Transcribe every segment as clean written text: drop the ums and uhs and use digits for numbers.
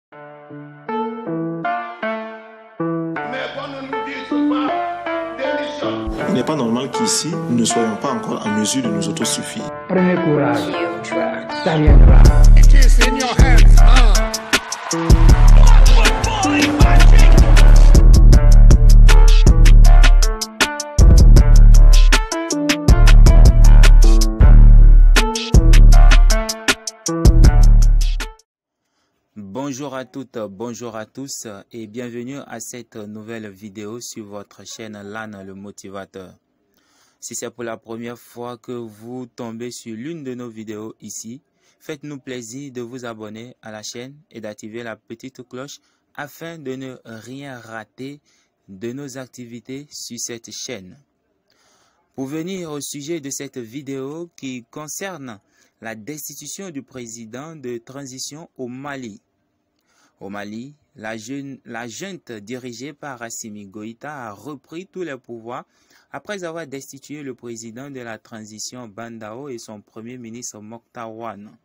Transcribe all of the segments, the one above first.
Il n'est pas normal qu'ici, nous ne soyons pas encore en mesure de nous autosuffire. Prenez courage, ça viendra. Bonjour à toutes, bonjour à tous et bienvenue à cette nouvelle vidéo sur votre chaîne LAN le motivateur. Si c'est pour la première fois que vous tombez sur l'une de nos vidéos ici, faites-nous plaisir de vous abonner à la chaîne et d'activer la petite cloche afin de ne rien rater de nos activités sur cette chaîne. Pour venir au sujet de cette vidéo qui concerne la destitution du président de transition au Mali. Au Mali, la junte dirigée par Assimi Goïta a repris tous les pouvoirs après avoir destitué le président de la transition Bandao et son premier ministre Mokhtar Ouane.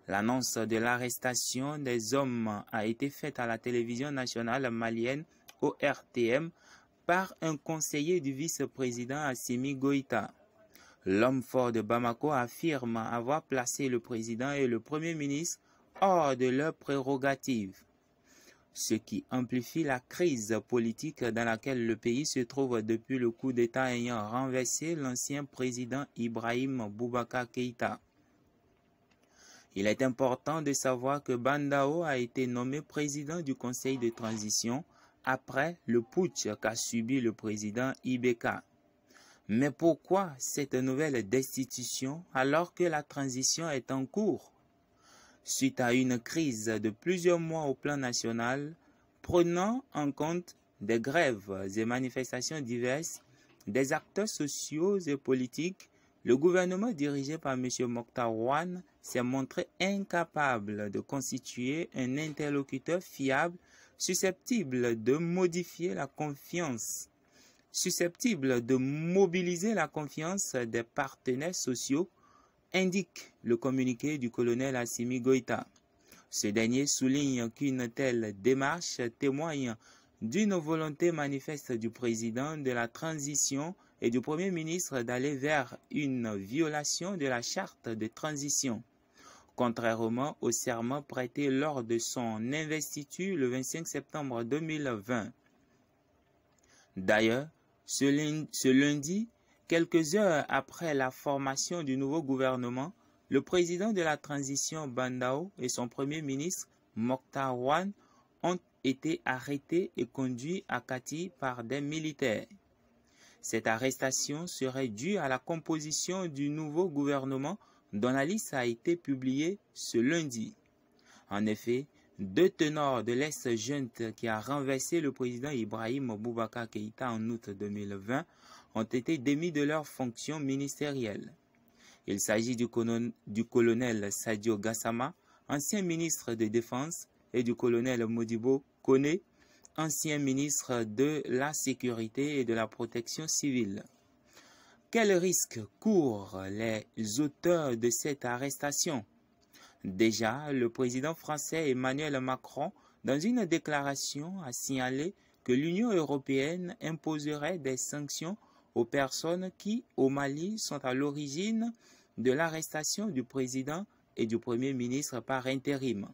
L'annonce de l'arrestation des hommes a été faite à la télévision nationale malienne ORTM par un conseiller du vice-président Assimi Goïta. L'homme fort de Bamako affirme avoir placé le président et le premier ministre hors de leurs prérogatives, ce qui amplifie la crise politique dans laquelle le pays se trouve depuis le coup d'État ayant renversé l'ancien président Ibrahim Boubacar Keïta. Il est important de savoir que Bandao a été nommé président du Conseil de transition après le putsch qu'a subi le président Ibeka. Mais pourquoi cette nouvelle destitution alors que la transition est en cours? Suite à une crise de plusieurs mois au plan national, prenant en compte des grèves et manifestations diverses, des acteurs sociaux et politiques, le gouvernement dirigé par M. Mokhtar Ouane s'est montré incapable de constituer un interlocuteur fiable susceptible de mobiliser la confiance des partenaires sociaux, indique le communiqué du colonel Assimi Goïta. Ce dernier souligne qu'une telle démarche témoigne d'une volonté manifeste du président de la transition et du premier ministre d'aller vers une violation de la charte de transition, contrairement au serment prêté lors de son investiture le 25 septembre 2020. D'ailleurs, ce lundi, quelques heures après la formation du nouveau gouvernement, le président de la transition Bandao et son premier ministre Mokhtar Ouane ont été arrêtés et conduits à Kati par des militaires. Cette arrestation serait due à la composition du nouveau gouvernement dont la liste a été publiée ce lundi. En effet, deux ténors de l'ex-junte qui a renversé le président Ibrahim Boubacar Keïta en août 2020 ont été démis de leurs fonctions ministérielles. Il s'agit du colonel Sadio Gassama, ancien ministre de Défense, et du colonel Modibo Kone, ancien ministre de la Sécurité et de la Protection civile. Quels risques courent les auteurs de cette arrestation? Déjà, le président français Emmanuel Macron, dans une déclaration, a signalé que l'Union européenne imposerait des sanctions aux personnes qui, au Mali, sont à l'origine de l'arrestation du président et du premier ministre par intérim.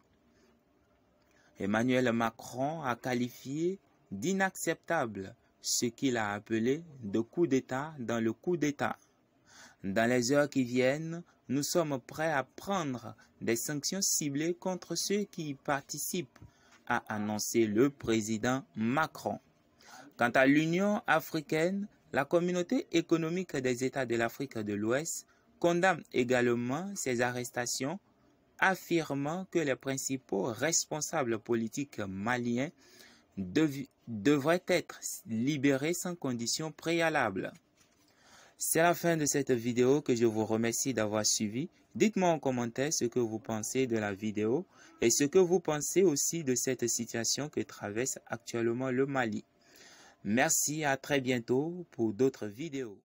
Emmanuel Macron a qualifié d'inacceptable ce qu'il a appelé de coup d'État dans le coup d'État. Dans les heures qui viennent, nous sommes prêts à prendre des sanctions ciblées contre ceux qui y participent, a annoncé le président Macron. Quant à l'Union africaine, la communauté économique des États de l'Afrique de l'Ouest condamne également ces arrestations, affirmant que les principaux responsables politiques maliens devraient être libérés sans condition préalable. C'est la fin de cette vidéo que je vous remercie d'avoir suivi. Dites-moi en commentaire ce que vous pensez de la vidéo et ce que vous pensez aussi de cette situation que traverse actuellement le Mali. Merci, à très bientôt pour d'autres vidéos.